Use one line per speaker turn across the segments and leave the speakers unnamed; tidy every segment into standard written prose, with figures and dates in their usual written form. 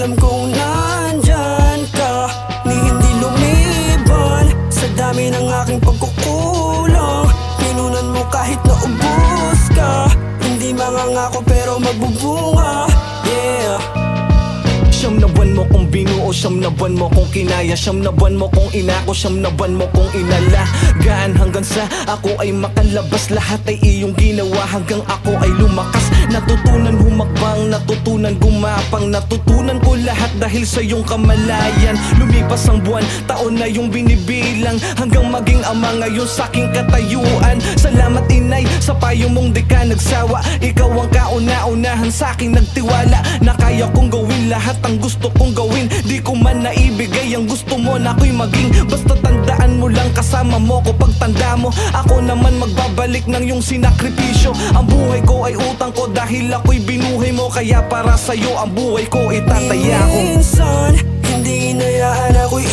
alam kong nandyan ka, ni hindi lumiban sa dami ng aking pagkukulang. Pinunan mo kahit naubos ka, hindi mangangako pero magbubunga. Yeah.
Siyam na buwan mo kong binuo, siyam na buwan mo kong kinaya, siyam na buwan mo kong inako, siyam na buwan mo kong inalagaan. Hanggang sa ako ay makalabas, lahat ay iyong ginawa hanggang ako ay lumakas. Natutunan humakbang, natutunan gumapang, natutunan ko lahat dahil sa iyong kamalayan. Lumipas ang buwan, taon na yung binibilang, hanggang maging ama ngayon sa aking katayuan. Salamat inay, sa payo mong di ka nagsawa, ikaw ang kauna-unahan sa aking nagtiwala, na kaya kong gawin lahat ang gusto kong gawin. Di ko man naibigay ang gusto mo na ako'y maging, basta tandaan mo lang kasama mo ko pag tanda mo. Ako naman magbabalik ng iyong sinakripisyo. Ang buhay ko ay utang ko dahil ako'y binuhay mo, kaya para sa'yo ang buhay ko itataya ko.
Minsan, hindi inayaan ako'y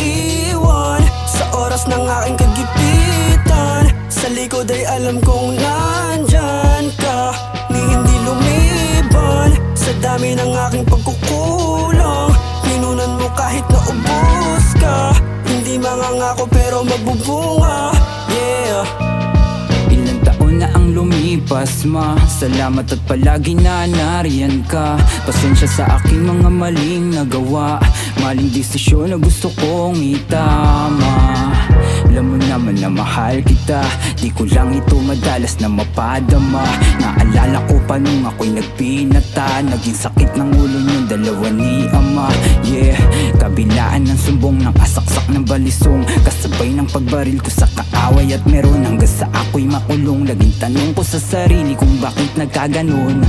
iwan sa oras ng aking kagipitan. Sa likod ay alam kong nandyan ka, ni hindi lumiban sa dami ng aking pagkukulang. Pinunan mo kahit naubos ka, hindi mangangako pero magbubunga. Yeah.
Ilang taon na ang lumipas, ma, salamat at palagi na nariyan ka. Pasensya sa aking mga maling nagawa, maling desisyon na gusto kong itama. Alam mo naman na mahal kita, di ko lang ito madalas na mapadama. Naalala ko pa nung ako'y nagpinata, naging sakit ng ulo niyong dalawa ni ama. Yeah, kabilaan ng sumbong ng asaksak ng balisong, kasabay ng pagbaril ko sa kaaway at meron, hanggang sa ako'y makulong. Laging tanong ko sa sarili kung bakit nagkaganon.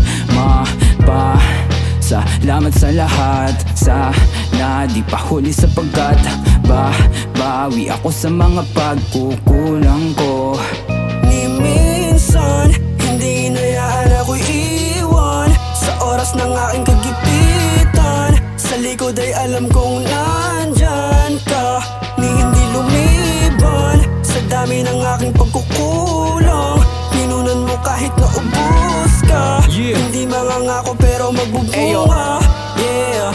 Salamat sa lahat, sana di pa huli sapagkat bawi ako sa mga pagkukulang ko.
Ni minsan, hindi inayaan ako'y iwan sa oras ng aking kagipitan. Sa likod ay alam kong nandyan ka, ni hindi lumiban sa dami ng aking pagkukulang. Pinunan mo kahit naubos ka, hindi mangangako pero magbubunga. Yeah.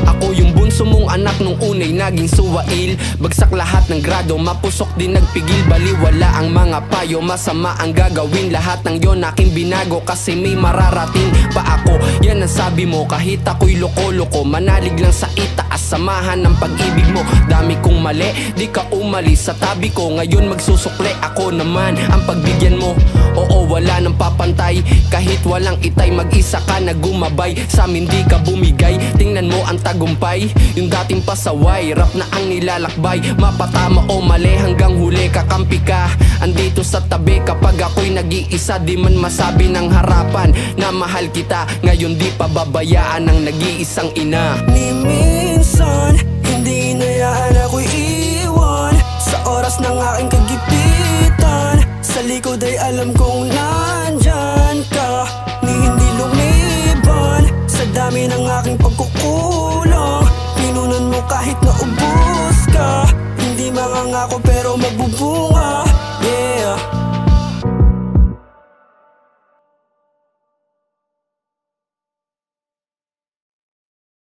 Ako yung bunso mong anak nung unay naging suwail. Bagsak lahat ng grado, mapusok din nagpigil. Baliwala ang mga payo, masama ang gagawin. Lahat ng yon aking binago kasi may mararating pa ako. Yan ang sabi mo kahit ako'y loko-loko, manalig lang sa itaas, samahan ng pag-ibig mo. Dami kong mali, di ka umalis sa tabi ko. Ngayon magsusukle, ako naman ang pagbigyan mo. Oo, wala nang papantay, kahit walang itay, mag-isa ka na gumabay. Sa amin di ka bumigay, tingnan mo ang tagumpay. Yung dating pasaway, rap na ang nilalakbay. Mapatama o mali hanggang huli kakampi ka. Andito sa tabi kapag ako'y nag-iisa, di man masabi ng harapan na mahal kita. Ngayon di pa babayaan ng nag-iisang ina.
Ni minsan, hindi inayaan ako'y iwan sa oras ng aking kagipitan. Sa likod ay alam kong nandyan ka, ni hindi lumiban sa dami ng aking pagkukulang.